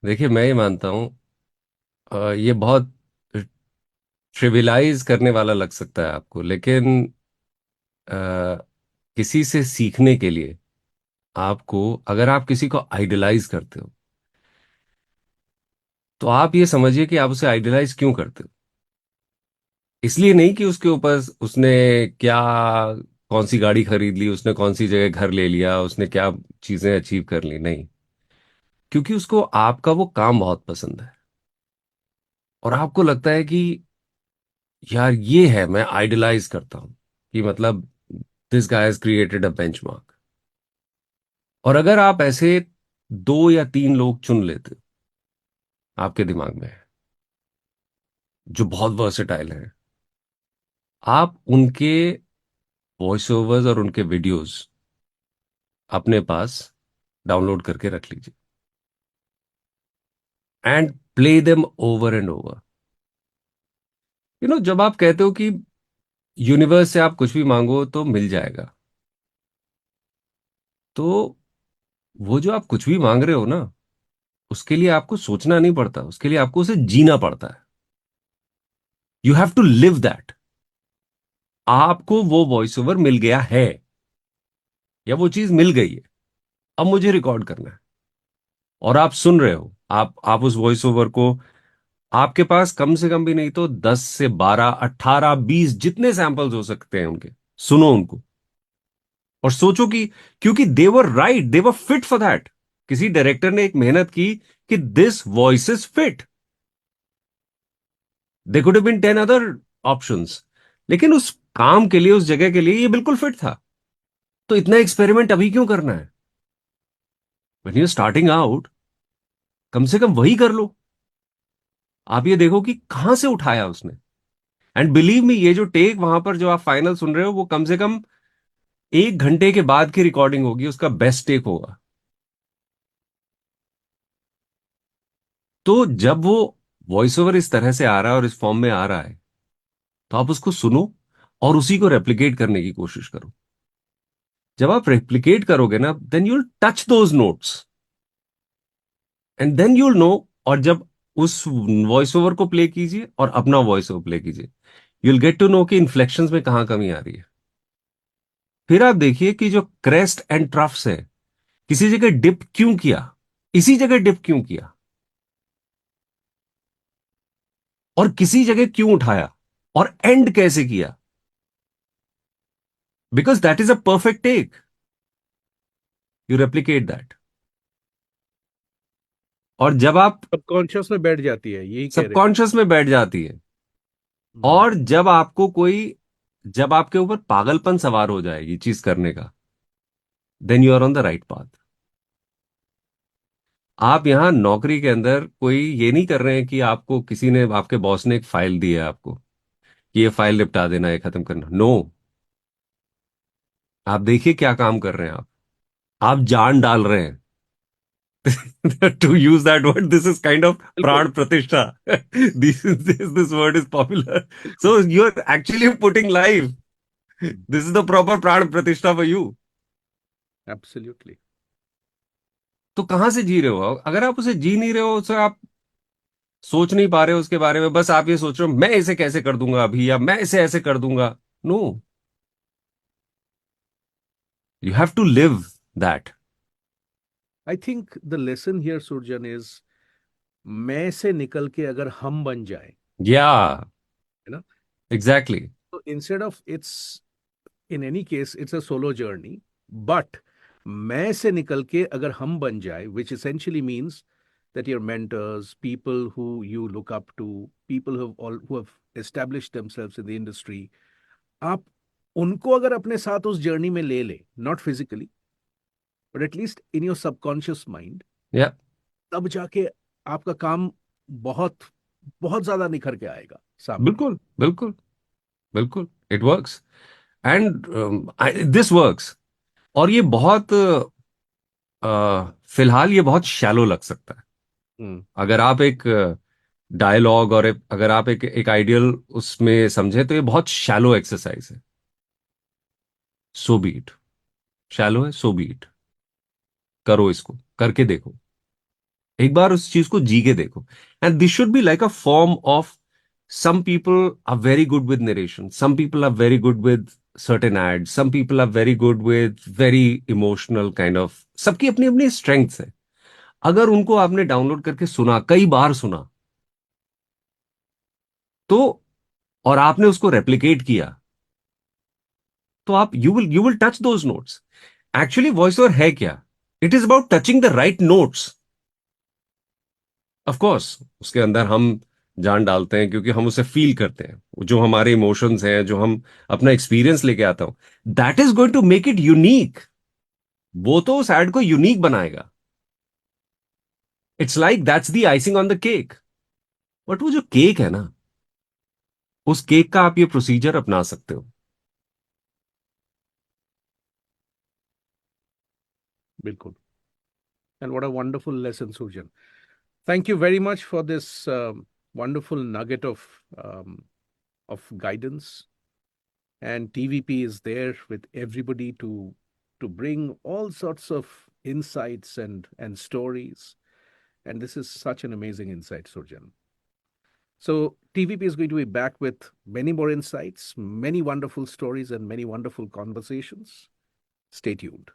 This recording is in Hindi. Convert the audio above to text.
देखिए, मैं ये मानता हूँ, ये बहुत ट्रिविलाइज करने वाला लग सकता है आपको, लेकिन अ, किसी से सीखने के लिए आपको, अगर आप किसी को आइडलाइज करते हो, तो आप ये समझिए कि आप उसे आइडलाइज क्यों करते हो। इसलिए नहीं कि उसके ऊपर उसने क्या, कौन सी गाड़ी खरीद ली, उसने कौन सी जगह घर ले लिया, उसने क्या चीजें अचीव कर ली, नहीं। क्योंकि उसको आपका वो काम बहुत पसंद है, और आपको लगता है कि यार ये है, मैं आइडलाइज करता हूं कि मतलब this guy has created a benchmark. और अगर आप ऐसे दो या तीन लोग चुन लेते हो आपके दिमाग में, जो बहुत वर्सेटाइल हैं, आप उनके वॉइस ओवर्स और उनके वीडियोस अपने पास डाउनलोड करके रख लीजिए, and play them over and over. जब आप कहते हो कि यूनिवर्स से आप कुछ भी मांगो तो मिल जाएगा, तो वो जो आप कुछ भी मांग रहे हो ना, उसके लिए आपको सोचना नहीं पड़ता, उसके लिए आपको उसे जीना पड़ता है। You have to live that. आपको वो वॉइस ओवर मिल गया है, या वो चीज मिल गई है, अब मुझे रिकॉर्ड करना है, और आप सुन रहे हो। आप उस वॉइस ओवर को, आपके पास कम से कम भी नहीं तो 10 से 12 18 20 जितने सैंपल्स हो सकते हैं उनके, सुनो उनको, और सोचो कि क्योंकि they were right, they were fit for that. किसी डायरेक्टर ने एक मेहनत की कि this voice is fit. They could have been 10 other options, लेकिन उस काम के लिए, उस जगह के लिए ये बिल्कुल फिट था। तो इतना एक्सपेरिमेंट अभी क्यों करना है? व्हेन यू स्टार्टिंग आउट, कम से कम वही कर लो। आप ये देखो कि कहां से उठाया उसने। एंड बिलीव मी, ये जो टेक वहां पर जो आप फाइनल सुन रहे हो, वो कम से कम 1 घंटे के बाद की रिकॉर्डिंग होगी, उसका बेस्ट टेक होगा। तो जब वो वॉइस ओवर इस तरह से आ रहा है और इस फॉर्म में आ रहा है, तो आप उसको सुनो और उसी को रेप्लिकेट करने की कोशिश करो। जब आप रेप्लिकेट करोगे ना, then you'll touch those notes, and then you'll know. और जब उस वॉइस ओवर को प्ले कीजिए और अपना वॉइस ओवर प्ले कीजिए, यूल गेट टू नो कि इन्फ्लेक्शंस में कहां कमी आ रही है। फिर आप देखिए कि जो क्रेस्ट एंड ट्रफ्स है, किसी जगह डिप क्यों किया, इसी जगह डिप क्यों किया, और किसी जगह क्यों उठाया, और एंड कैसे किया। Because that is a perfect take. You replicate that. और जब आप सबकॉन्शियस में बैठ जाती है, यही कह रहे हैं। सबकॉन्शियस में बैठ जाती है, हम्म। और जब आपको कोई, जब आपके ऊपर पागलपन सवार हो जाए ये चीज करने का, then you are on the right path. आप यहां नौकरी के अंदर कोई ये नहीं कर रहे हैं कि आपको किसी ने, आपके बॉस ने एक फाइल दी है आपको कि ये फाइल निपटा देना है, खत्म करना। नो, आप देखिए क्या काम कर रहे हैं आप जान डाल रहे हैं। To use that word, this is kind of बिल्कुल। pran pratishtha. This word is popular. So you're actually putting life. This is the proper pran pratishtha for you. Absolutely. तो कहां से जी रहे हो? अगर आप उसे जी नहीं रहे हो, उसे आप सोच नहीं पा रहे हो उसके बारे में, बस आप ये सोच रहे हो मैं इसे कैसे कर दूंगा अभी, या मैं इसे ऐसे कर दूंगा। No, you have to live that. I think the lesson here Surjan is, मैं से निकल के अगर हम बन जाए, या, है ना। एग्जैक्टली। तो instead of its, in any case it's a solo journey, but मैं से निकल के अगर हम बन जाए, विच essentially means that your mentors, people who you look up to, people who have established themselves in the industry, आप उनको अगर अपने साथ उस जर्नी में ले ले, not physically but at least in your subconscious mind, या, तब जाके आपका काम बहुत बहुत ज्यादा निखर के आएगा सामने। बिल्कुल बिल्कुल बिल्कुल, it works, and this works. और ये बहुत फिलहाल ये बहुत शैलो लग सकता है। हम्म। अगर आप एक डायलॉग और अगर आप एक आइडियल उसमें समझे, तो ये बहुत शैलो एक्सरसाइज है। सो बीट, शैलो है, सो बीट, करो, इसको करके देखो। एक बार उस चीज को जी के देखो. And this should be like a form of, some people are very good with narration, some people are very good with certain ads, some people are very good with very emotional kind of. सबकी अपनी अपनी स्ट्रेंथ्स है. अगर उनको आपने डाउनलोड करके सुना, कई बार सुना, तो और आपने उसको रेप्लिकेट किया, तो आप you will touch those notes. Actually voice over है क्या? It is about touching the right notes. Of course उसके अंदर हम जान डालते हैं क्योंकि हम उसे फील करते हैं, जो हमारे इमोशंस हैं, जो हम अपना एक्सपीरियंस लेके आता हूं, that is going to make it unique. वो तो उस एड को यूनिक बनाएगा. It's like that's the icing on the cake. But वो जो केक है ना, उस केक का आप ये प्रोसीजर अपना सकते हो. बिल्कुल. And what a wonderful lesson, Surjan. Thank you very much for this wonderful nugget of guidance. And TVP is there with everybody to bring all sorts of insights and stories. And this is such an amazing insight, Surjan. So TVP is going to be back with many more insights, many wonderful stories, and many wonderful conversations. Stay tuned.